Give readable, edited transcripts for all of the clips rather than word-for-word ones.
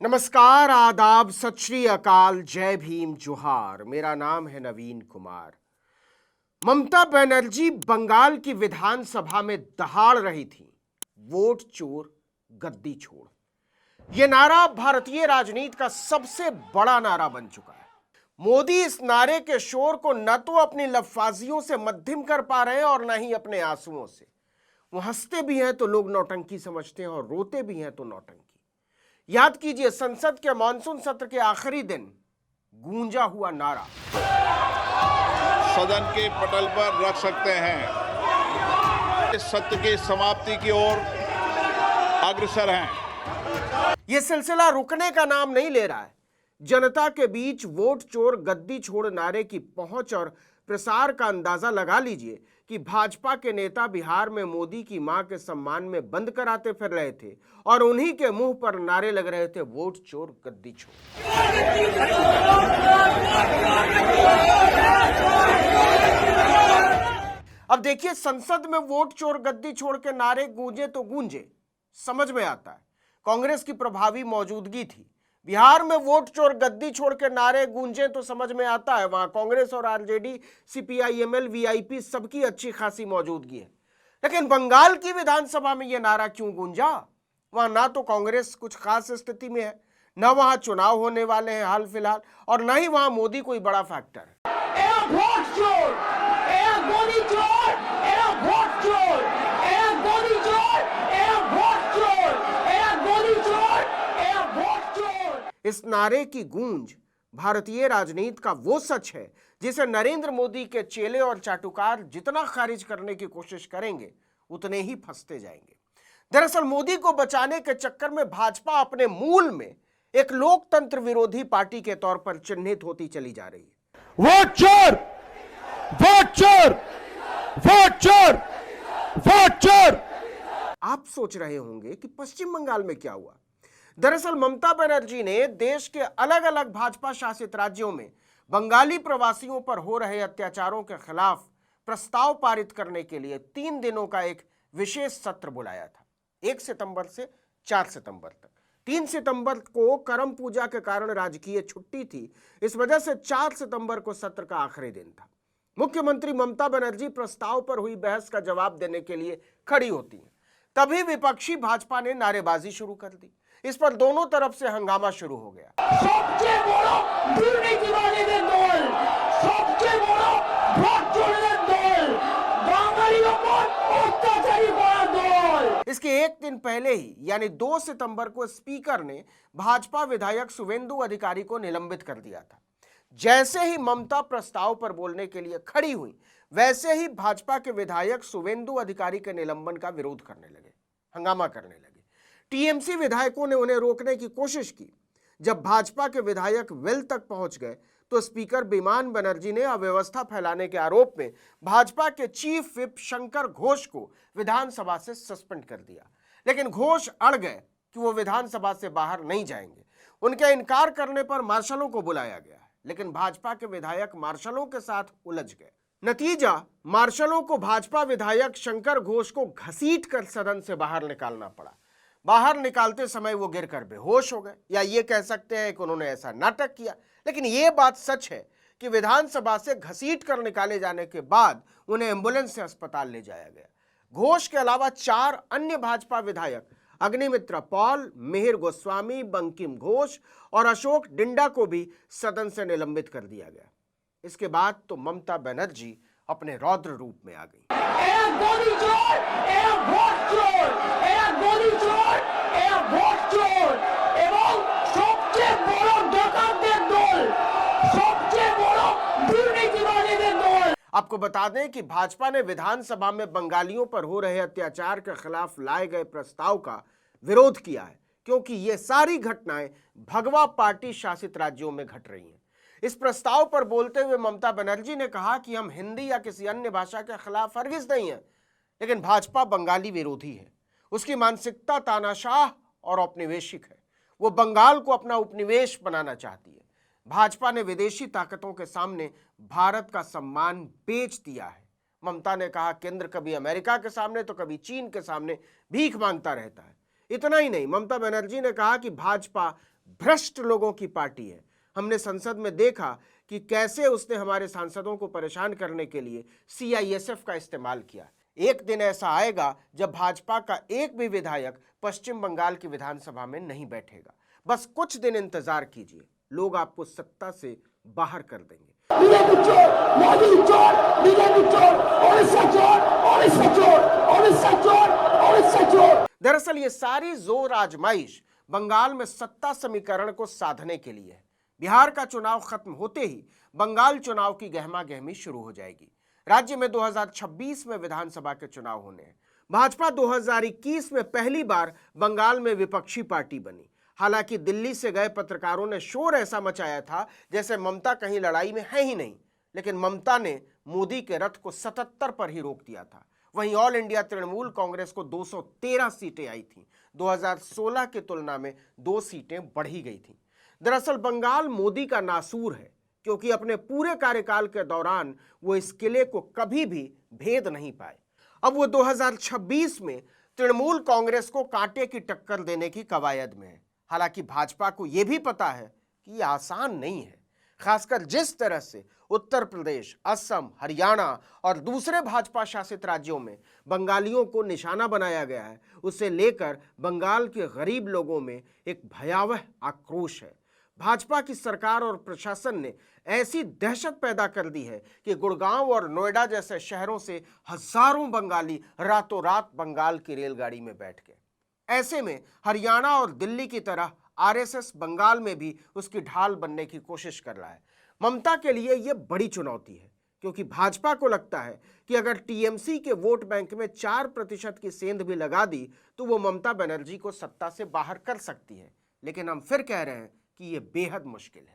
नमस्कार, आदाब, सत श्री अकाल, जय भीम, जोहार। मेरा नाम है नवीन कुमार। ममता बनर्जी बंगाल की विधानसभा में दहाड़ रही थी, वोट चोर गद्दी छोड़। यह नारा भारतीय राजनीति का सबसे बड़ा नारा बन चुका है। मोदी इस नारे के शोर को न तो अपनी लफ्फाजियों से मध्यम कर पा रहे हैं और न ही अपने आंसुओं से। वो हंसते भी हैं तो लोग नौटंकी समझते हैं और रोते भी हैं तो नौटंकी। याद कीजिए, संसद के मानसून सत्र के आखिरी दिन गूंजा हुआ नारा सदन के पटल पर रख सकते हैं। इस सत्र की समाप्ति की ओर अग्रसर हैं। यह सिलसिला रुकने का नाम नहीं ले रहा है। जनता के बीच वोट चोर गद्दी छोड़ नारे की पहुंच और प्रसार का अंदाजा लगा लीजिए कि भाजपा के नेता बिहार में मोदी की मां के सम्मान में बंद कराते फिर रहे थे और उन्हीं के मुंह पर नारे लग रहे थे, वोट चोर गद्दी छोड़। अब देखिए, संसद में वोट चोर गद्दी छोड़ के नारे गूंजे तो गूंजे, समझ में आता है। कांग्रेस की प्रभावी मौजूदगी थी। बिहार में वोट चोर गद्दी छोड़ के नारे गूंजे तो समझ में आता है, वहां कांग्रेस और आरजेडी, सीपीआईएमएल, वीआईपी सबकी अच्छी खासी मौजूदगी है। लेकिन बंगाल की विधानसभा में यह नारा क्यों गूंजा? वहां ना तो कांग्रेस कुछ खास स्थिति में है, न वहां चुनाव होने वाले हैं हाल फिलहाल, और न ही वहां मोदी कोई बड़ा फैक्टर है। इस नारे की गूंज भारतीय राजनीति का वो सच है जिसे नरेंद्र मोदी के चेले और चाटुकार जितना खारिज करने की कोशिश करेंगे उतने ही फंसते जाएंगे। दरअसल मोदी को बचाने के चक्कर में भाजपा अपने मूल में एक लोकतंत्र विरोधी पार्टी के तौर पर चिन्हित होती चली जा रही है। वोट चोर, वोट चोर, वोट चोर, वोट चोर। आप सोच रहे होंगे कि पश्चिम बंगाल में क्या हुआ। दरअसल ममता बनर्जी ने देश के अलग अलग भाजपा शासित राज्यों में बंगाली प्रवासियों पर हो रहे अत्याचारों के खिलाफ प्रस्ताव पारित करने के लिए 3 दिनों का एक विशेष सत्र बुलाया था। 1 सितंबर से 4 सितंबर तक। 3 सितंबर को करम पूजा के कारण राजकीय छुट्टी थी, इस वजह से 4 सितंबर को सत्र का आखिरी दिन था। मुख्यमंत्री ममता बनर्जी प्रस्ताव पर हुई बहस का जवाब देने के लिए खड़ी होती हैं। तभी विपक्षी भाजपा ने नारेबाजी शुरू कर दी। इस पर दोनों तरफ से हंगामा शुरू हो गया। सबसे बड़ा दुर्नीतिवादीদের দল, सबसे बड़ा ভোট চোরদের দল, বাঙালির উপর অত্যাচারী করা দল। इसके एक दिन पहले ही यानी 2 सितंबर को स्पीकर ने भाजपा विधायक शुवेंदु अधिकारी को निलंबित कर दिया था। जैसे ही ममता प्रस्ताव पर बोलने के लिए खड़ी हुई, वैसे ही भाजपा के विधायक शुवेंदु अधिकारी के निलंबन का विरोध करने लगे, हंगामा करने लगे। टीएमसी विधायकों ने उन्हें रोकने की कोशिश की। जब भाजपा के विधायक वेल तक पहुंच गए तो स्पीकर बिमान बनर्जी ने अव्यवस्था फैलाने के आरोप में भाजपा के चीफ व्हिप शंकर घोष को विधानसभा से सस्पेंड कर दिया। लेकिन घोष अड़ गए कि वो विधानसभा से बाहर नहीं जाएंगे। उनके इनकार करने पर मार्शलों को बुलाया गया, लेकिन भाजपा के विधायक मार्शलों के साथ उलझ गए। नतीजा, मार्शलों को भाजपा विधायक शंकर घोष को घसीट कर सदन से बाहर निकालना पड़ा। बाहर निकालते समय वो गिरकर बेहोश हो गए, या ये कह सकते हैं कि उन्होंने ऐसा नाटक किया। लेकिन ये बात सच है कि विधानसभा से घसीट कर निकाले जाने के बाद उन्हें एम्बुलेंस से अस्पताल ले जाया गया। घोष के अलावा 4 अन्य भाजपा विधायक अग्निमित्रा पॉल, मिहिर गोस्वामी, बंकिम घोष और अशोक डिंडा को भी सदन से निलंबित कर दिया गया। इसके बाद तो ममता बनर्जी अपने रौद्र रूप में आ गई। आपको बता दें कि भाजपा ने विधानसभा में बंगालियों पर हो रहे अत्याचार के खिलाफ लाए गए प्रस्ताव का विरोध किया है, क्योंकि ये सारी घटनाएं भगवा पार्टी शासित राज्यों में घट रही हैं। इस प्रस्ताव पर बोलते हुए ममता बनर्जी ने कहा कि हम हिंदी या किसी अन्य भाषा के खिलाफ हरगिज नहीं है, लेकिन भाजपा बंगाली विरोधी है। उसकी मानसिकता तानाशाह और औपनिवेशिक है। वो बंगाल को अपना उपनिवेश बनाना चाहती है। भाजपा ने विदेशी ताकतों के सामने भारत का सम्मान बेच दिया है। ममता ने कहा, केंद्र कभी अमेरिका के सामने तो कभी चीन के सामने भीख मांगता रहता है। इतना ही नहीं, ममता बनर्जी ने कहा कि भाजपा भ्रष्ट लोगों की पार्टी है। हमने संसद में देखा कि कैसे उसने हमारे सांसदों को परेशान करने के लिए CISF का इस्तेमाल किया। एक दिन ऐसा आएगा जब भाजपा का एक भी विधायक पश्चिम बंगाल की विधानसभा में नहीं बैठेगा। बस कुछ दिन इंतजार कीजिए, लोग आपको सत्ता से बाहर कर देंगे। बीजेपी चोर, मोदी चोर, बीजेपी चोर, उड़ीसा चोर, उड़ीसा चोर, उड़ीसा चोर, उड़ीसा चोर। दरअसल ये सारी जोर आजमाइश बंगाल में सत्ता समीकरण को साधने के लिए है। बिहार का चुनाव खत्म होते ही बंगाल चुनाव की गहमा गहमी शुरू हो जाएगी। राज्य में 2026 में विधानसभा के चुनाव होने हैं। भाजपा 2021 में पहली बार बंगाल में विपक्षी पार्टी बनी। हालांकि दिल्ली से गए पत्रकारों ने शोर ऐसा मचाया था जैसे ममता कहीं लड़ाई में है ही नहीं, लेकिन ममता ने मोदी के रथ को 77 पर ही रोक दिया था। वहीं ऑल इंडिया तृणमूल कांग्रेस को 213 सीटें आई थीं। 2016 की तुलना में 2 सीटें बढ़ी गई थीं। दरअसल बंगाल मोदी का नासूर है, क्योंकि अपने पूरे कार्यकाल के दौरान वो इस किले को कभी भी भेद नहीं पाए। अब वो 2026 में तृणमूल कांग्रेस को कांटे की टक्कर देने की कवायद में है। हालांकि भाजपा को यह भी पता है कि ये आसान नहीं है। खासकर जिस तरह से उत्तर प्रदेश, असम, हरियाणा और दूसरे भाजपा शासित राज्यों में बंगालियों को निशाना बनाया गया है, उसे लेकर बंगाल के गरीब लोगों में एक भयावह आक्रोश है। भाजपा की सरकार और प्रशासन ने ऐसी दहशत पैदा कर दी है कि गुड़गांव और नोएडा जैसे शहरों से हजारों बंगाली रातों रात बंगाल की रेलगाड़ी में बैठ गए। ऐसे में हरियाणा और दिल्ली की तरह RSS बंगाल में भी उसकी ढाल बनने की कोशिश कर रहा है। ममता के लिए यह बड़ी चुनौती है, क्योंकि भाजपा को लगता है कि अगर TMC के वोट बैंक में 4% की सेंध भी लगा दी तो वो ममता बनर्जी को सत्ता से बाहर कर सकती है। लेकिन हम फिर कह रहे हैं कि यह बेहद मुश्किल है।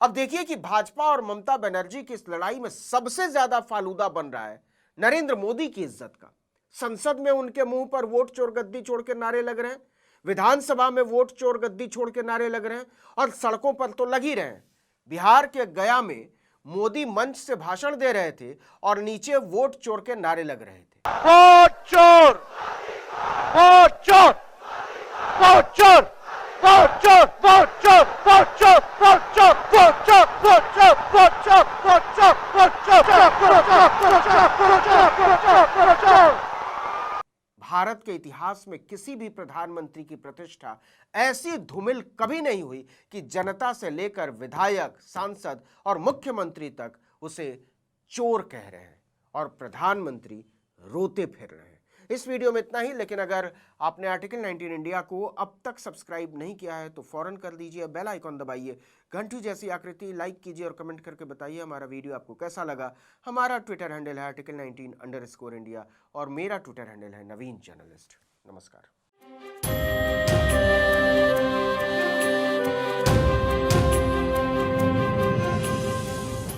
अब देखिए कि भाजपा और ममता बनर्जी की इस लड़ाई में सबसे ज्यादा फालूदा बन रहा है नरेंद्र मोदी की इज्जत का। संसद में उनके मुंह पर वोट चोर गद्दी छोड़ के नारे लग रहे हैं, विधानसभा में वोट चोर गद्दी छोड़ के नारे लग रहे हैं, और सड़कों पर तो लग ही रहे हैं। बिहार के गया में मोदी मंच से भाषण दे रहे थे और नीचे वोट चोर के नारे लग रहे थे। वोट चोर, वोट चोर, वोट चोर, वोट चोर, वोट चोर, वोट चोर, वोट चोर, वोट चोर, वोट चोर, वोट चोर, वोट चोर, वोट चोर। भारत के इतिहास में किसी भी प्रधानमंत्री की प्रतिष्ठा ऐसी धूमिल कभी नहीं हुई कि जनता से लेकर विधायक, सांसद और मुख्यमंत्री तक उसे चोर कह रहे हैं और प्रधानमंत्री रोते फिर रहे हैं। इस वीडियो में इतना ही, लेकिन अगर आपने आर्टिकल 19 इंडिया को अब तक सब्सक्राइब नहीं किया है तो फौरन कर दीजिए, बेल आइकॉन दबाइए, घंटी जैसी आकृति लाइक कीजिए और कमेंट करके बताइए हमारा वीडियो आपको कैसा लगा। हमारा ट्विटर हैंडल है article19_India और मेरा ट्विटर हैंडल है नवीन जर्नलिस्ट। नमस्कार।